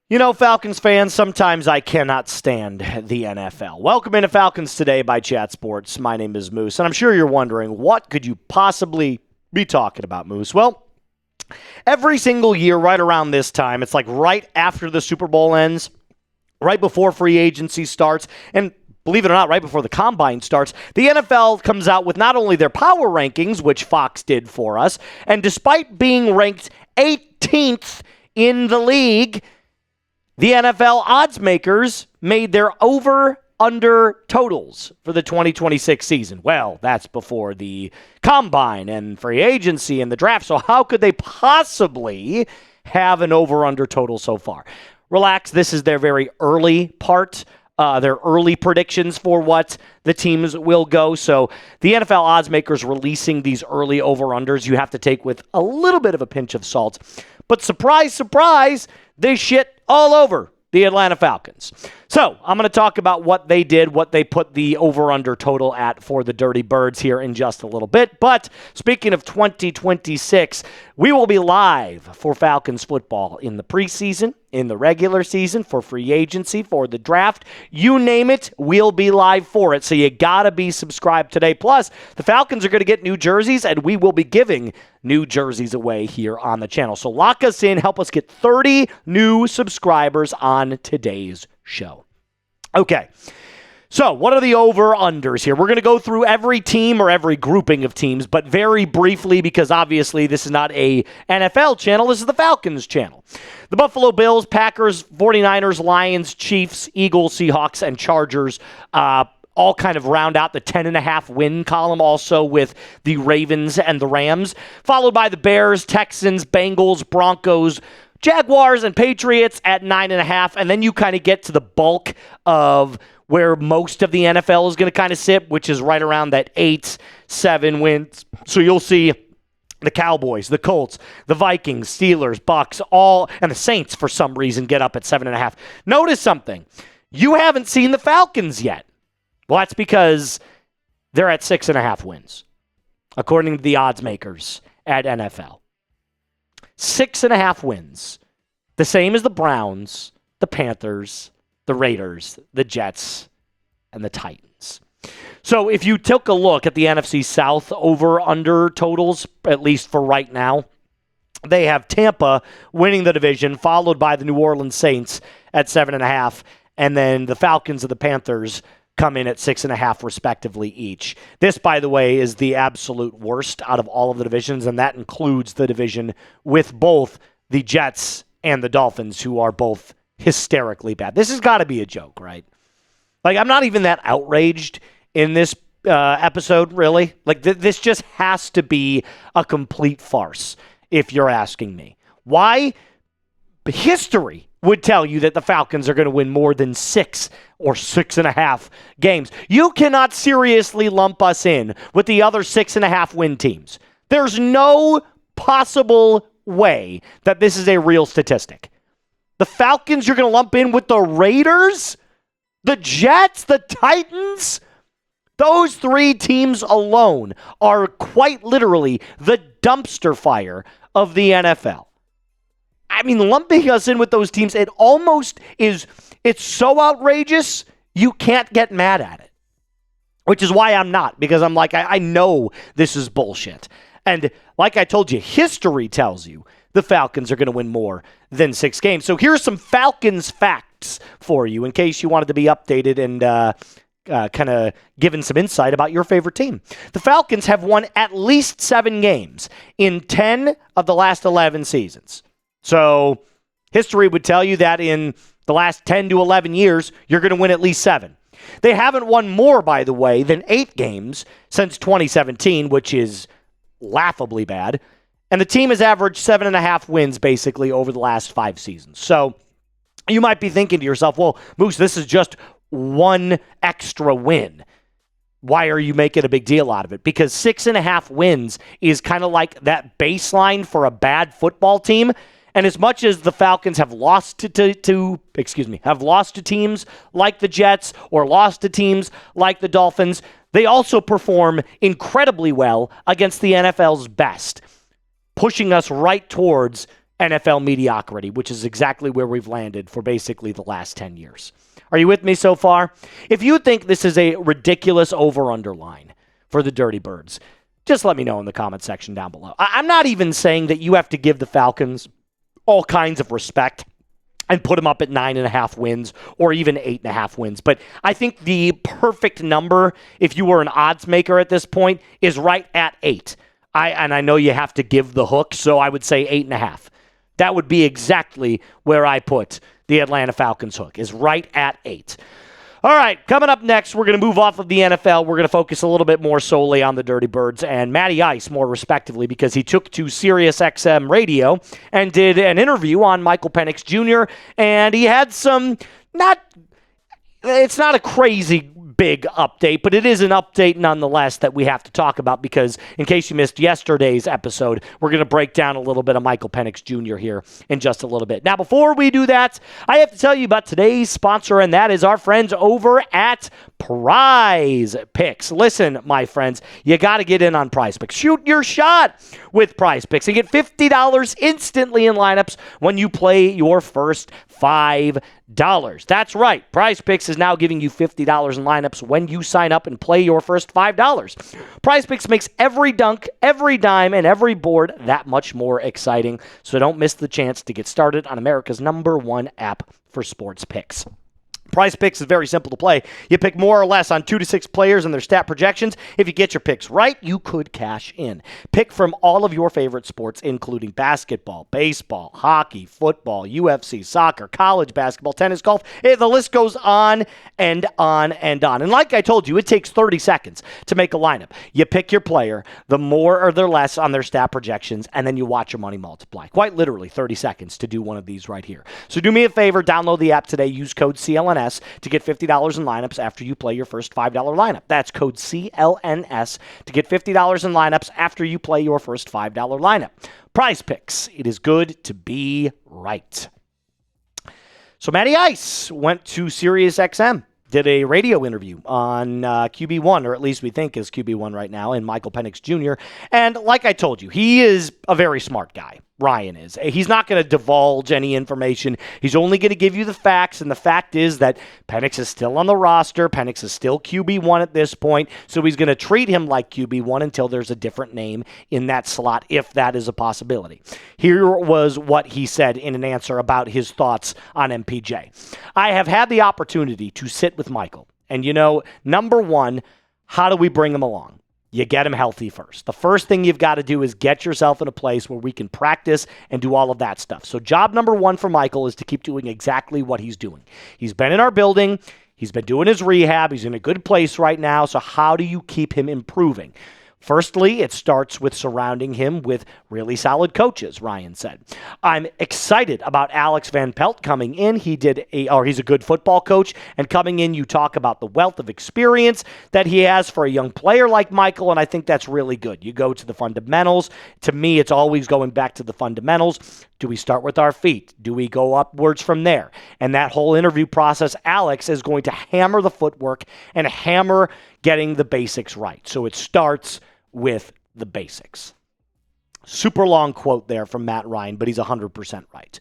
You know, Falcons fans, sometimes I cannot stand the NFL. Welcome into Falcons Today by Chat Sports. My name is Moose, and I'm sure you're wondering, what could you possibly be talking about, Moose? Well, every single year, right around this time, it's like right after the Super Bowl ends, right before free agency starts, and believe it or not, right before the Combine starts, the NFL comes out with not only their power rankings, which Fox did for us, and despite being ranked 18th in the league, the NFL odds makers made their over-under totals for the 2026 season. Well, that's before the Combine and free agency and the draft, so how could they possibly have an over-under total so far? Relax, this is their very early part, their early predictions for what the teams will go. So the NFL odds makers releasing these early over-unders, you have to take with a little bit of a pinch of salt. But surprise, surprise, they shit all over the Atlanta Falcons. So I'm going to talk about what they did, what they put the over-under total at for the Dirty Birds here in just a little bit. But speaking of 2026, we will be live for Falcons football in the preseason, in the regular season, for free agency, for the draft. You name it, we'll be live for it. So you got to be subscribed today. Plus, the Falcons are going to get new jerseys, and we will be giving new jerseys away here on the channel. So lock us in, help us get 30 new subscribers on today's show. Okay, so what are the over-unders here? We're going to go through every team or every grouping of teams, but very briefly, because obviously this is not a NFL channel, this is the Falcons channel. The Buffalo Bills, Packers, 49ers, Lions, Chiefs, Eagles, Seahawks, and Chargers all kind of round out the 10.5 win column, also with the Ravens and the Rams, followed by the Bears, Texans, Bengals, Broncos, Jaguars, and Patriots at 9.5, and then you kind of get to the bulk of where most of the NFL is going to kind of sit, which is right around that 8-7 wins. So you'll see the Cowboys, the Colts, the Vikings, Steelers, Bucks, all, and the Saints for some reason get up at 7.5. Notice something. You haven't seen the Falcons yet. Well, that's because they're at 6.5 wins, according to the odds makers at NFL. 6.5 wins. The same as the Browns, the Panthers, the Raiders, the Jets, and the Titans. So if you took a look at the NFC South over-under totals, at least for right now, they have Tampa winning the division, followed by the New Orleans Saints at 7.5, and then the Falcons and the Panthers come in at 6.5 respectively each. This, by the way, is the absolute worst out of all of the divisions, and that includes the division with both the Jets and the Dolphins, who are both hysterically bad. This has got to be a joke, right? Like, I'm not even that outraged in this episode, really. Like, this just has to be a complete farce, if you're asking me. Why? History would tell you that the Falcons are going to win more than 6 or 6.5 games. You cannot seriously lump us in with the other 6.5 win teams. There's no possible way that this is a real statistic. The Falcons you're going to lump in with the Raiders, the Jets, the Titans. Those 3 teams alone are quite literally the dumpster fire of the NFL. I mean, lumping us in with those teams, it almost is, it's so outrageous, you can't get mad at it. Which is why I'm not, because I'm like, I know this is bullshit. And like I told you, history tells you the Falcons are going to win more than 6 games. So here's some Falcons facts for you, in case you wanted to be updated and kind of given some insight about your favorite team. The Falcons have won at least 7 games in 10 of the last 11 seasons. So history would tell you that in the last 10 to 11 years, you're going to win at least 7. They haven't won more, by the way, than 8 games since 2017, which is laughably bad. And the team has averaged 7.5 wins, basically, over the last 5 seasons. So you might be thinking to yourself, well, Moose, this is just 1 extra win. Why are you making a big deal out of it? Because 6.5 wins is kind of like that baseline for a bad football team. And as much as the Falcons have lost to teams like the Jets or lost to teams like the Dolphins, They also perform incredibly well against the NFL's best, pushing us right towards NFL mediocrity, which is exactly where we've landed for basically the last 10 years. Are you with me so far? If you think this is a ridiculous over-under line for the Dirty Birds, just let me know in the comment section down below. I'm not even saying that you have to give the Falcons all kinds of respect and put them up at 9.5 wins or even 8.5 wins. But I think the perfect number, if you were an odds maker at this point, is right at 8. I know you have to give the hook, so I would say 8.5. That would be exactly where I put the Atlanta Falcons hook, is right at 8. All right, coming up next, we're going to move off of the NFL. We're going to focus a little bit more solely on the Dirty Birds and Matty Ice, more respectively, because he took to SiriusXM Radio and did an interview on Michael Penix Jr., and he had some, it's not a crazy big update, but it is an update nonetheless that we have to talk about because in case you missed yesterday's episode, we're going to break down a little bit of Michael Penix Jr. here in just a little bit. Now, before we do that, I have to tell you about today's sponsor, and that is our friends over at PrizePicks. Listen, my friends, you got to get in on PrizePicks. Shoot your shot with PrizePicks and get $50 instantly in lineups when you play your first $5. That's right. PrizePicks is now giving you $50 in lineups when you sign up and play your first $5. PrizePicks makes every dunk, every dime, and every board that much more exciting. So don't miss the chance to get started on America's #1 app for sports picks. PrizePicks is very simple to play. You pick more or less on 2 to 6 players and their stat projections. If you get your picks right, you could cash in. Pick from all of your favorite sports, including basketball, baseball, hockey, football, UFC, soccer, college basketball, tennis, golf. The list goes on and on and on. And like I told you, it takes 30 seconds to make a lineup. You pick your player, the more or the less on their stat projections, and then you watch your money multiply. Quite literally 30 seconds to do one of these right here. So do me a favor, download the app today, use code CLNS to get $50 in lineups after you play your first $5 lineup. That's code CLNS to get $50 in lineups after you play your first $5 lineup. PrizePicks, it is good to be right. So Matty Ice went to SiriusXM, did a radio interview on QB1, or at least we think is QB1 right now, and Michael Penix Jr. And like I told you, he is a very smart guy. Ryan is. He's not going to divulge any information. He's only going to give you the facts, and the fact is that Penix is still on the roster. Penix is still QB1 at this point, so he's going to treat him like QB1 until there's a different name in that slot, if that is a possibility. Here was what he said in an answer about his thoughts on MPJ. I have had the opportunity to sit with Michael, and number one, how do we bring him along? You get him healthy first. The first thing you've got to do is get yourself in a place where we can practice and do all of that stuff. So job number one for Michael is to keep doing exactly what he's doing. He's been in our building. He's been doing his rehab. He's in a good place right now. So how do you keep him improving? Firstly, it starts with surrounding him with really solid coaches, Ryan said. I'm excited about Alex Van Pelt coming in. He's a good football coach, and coming in, you talk about the wealth of experience that he has for a young player like Michael, and I think that's really good. You go to the fundamentals. To me, it's always going back to the fundamentals. Do we start with our feet? Do we go upwards from there? And that whole interview process, Alex is going to hammer the footwork and hammer getting the basics right. So it starts with the basics. Super long quote there from Matt Ryan, but he's 100% right.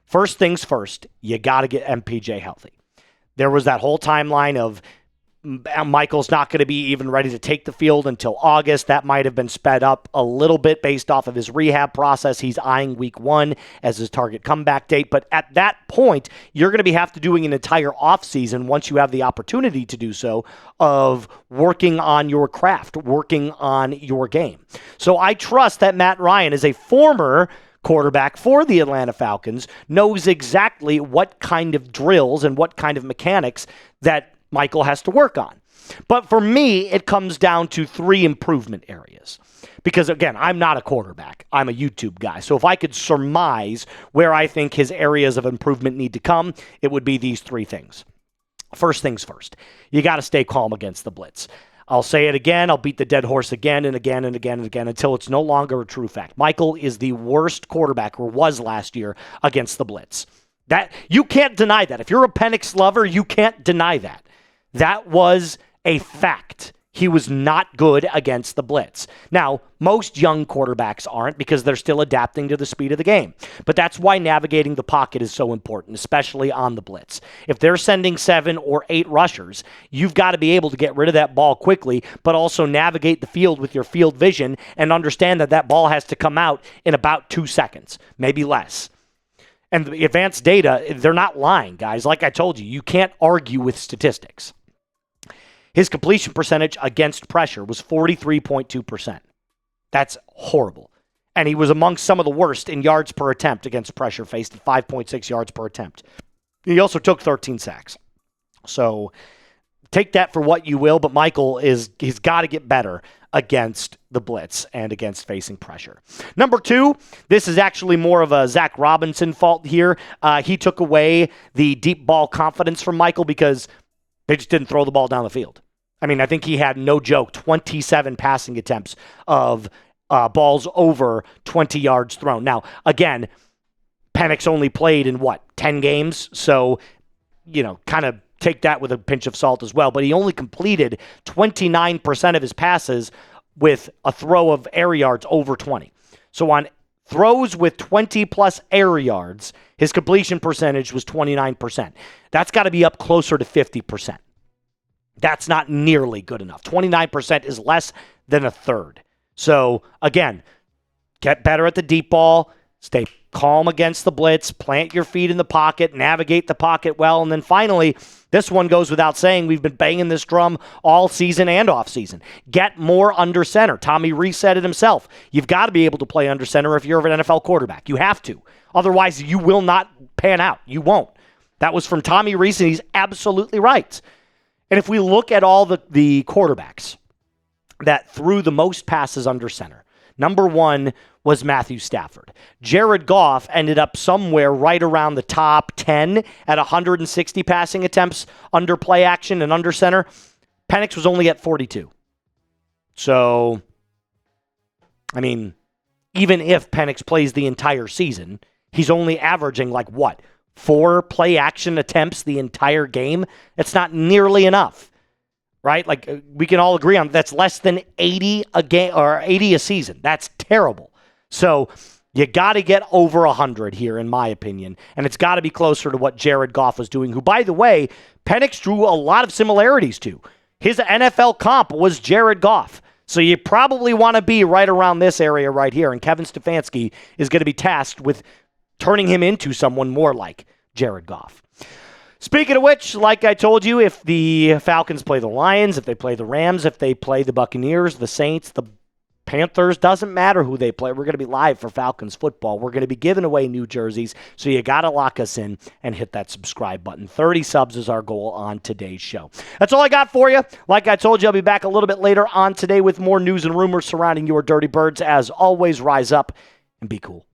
First things first, you got to get MPJ healthy. There was that whole timeline of Michael's not going to be even ready to take the field until August. That might have been sped up a little bit based off of his rehab process. He's eyeing week 1 as his target comeback date. But at that point, you're going to have to doing an entire offseason once you have the opportunity to do so of working on your craft, working on your game. So I trust that Matt Ryan is a former quarterback for the Atlanta Falcons, knows exactly what kind of drills and what kind of mechanics that Michael has to work on. But for me, it comes down to 3 improvement areas. Because, again, I'm not a quarterback. I'm a YouTube guy. So if I could surmise where I think his areas of improvement need to come, it would be these 3 things. First things first, you got to stay calm against the blitz. I'll say it again. I'll beat the dead horse again and again and again and again until it's no longer a true fact. Michael is the worst quarterback, or was last year, against the blitz. That you can't deny that. If you're a Penix lover, you can't deny that. That was a fact. he was not good against the blitz. Now, most young quarterbacks aren't because they're still adapting to the speed of the game. But that's why navigating the pocket is so important, especially on the blitz. If they're sending 7 or 8 rushers, you've got to be able to get rid of that ball quickly, but also navigate the field with your field vision and understand that that ball has to come out in about 2 seconds, maybe less. And the advanced data, they're not lying, guys. Like I told you, you can't argue with statistics. His completion percentage against pressure was 43.2%. That's horrible. And he was amongst some of the worst in yards per attempt against pressure, faced at 5.6 yards per attempt. He also took 13 sacks. So take that for what you will, but Michael he's got to get better against the blitz and against facing pressure. Number 2, this is actually more of a Zach Robinson fault here. He took away the deep ball confidence from Michael because they just didn't throw the ball down the field. I mean, I think he had, no joke, 27 passing attempts of balls over 20 yards thrown. Now, again, Penix only played in, 10 games? So, kind of take that with a pinch of salt as well. But he only completed 29% of his passes with a throw of air yards over 20. So on throws with 20-plus air yards, his completion percentage was 29%. That's got to be up closer to 50%. That's not nearly good enough. 29% is less than a third. So, again, get better at the deep ball, stay calm against the blitz, plant your feet in the pocket, navigate the pocket well, and then finally, this one goes without saying, we've been banging this drum all season and off season. Get more under center. Tommy Rees said it himself. You've got to be able to play under center if you're an NFL quarterback. You have to. Otherwise, you will not pan out. You won't. That was from Tommy Rees, and he's absolutely right. And if we look at all the quarterbacks that threw the most passes under center, number 1 was Matthew Stafford. Jared Goff ended up somewhere right around the top 10 at 160 passing attempts under play action and under center. Penix was only at 42. So, I mean, even if Penix plays the entire season, he's only averaging 4 play action attempts the entire game. It's not nearly enough, right? We can all agree on that's less than 80 a game or 80 a season. That's terrible. So you got to get over 100 here, in my opinion, and it's got to be closer to what Jared Goff was doing, who, by the way, Penix drew a lot of similarities to. His NFL comp was Jared Goff. So you probably want to be right around this area right here, and Kevin Stefanski is going to be tasked with turning him into someone more like Jared Goff. Speaking of which, like I told you, if the Falcons play the Lions, if they play the Rams, if they play the Buccaneers, the Saints, the Panthers, doesn't matter who they play. We're going to be live for Falcons football. We're going to be giving away new jerseys, so you got to lock us in and hit that subscribe button. 30 subs is our goal on today's show. That's all I got for you. Like I told you, I'll be back a little bit later on today with more news and rumors surrounding your Dirty Birds. As always, rise up and be cool.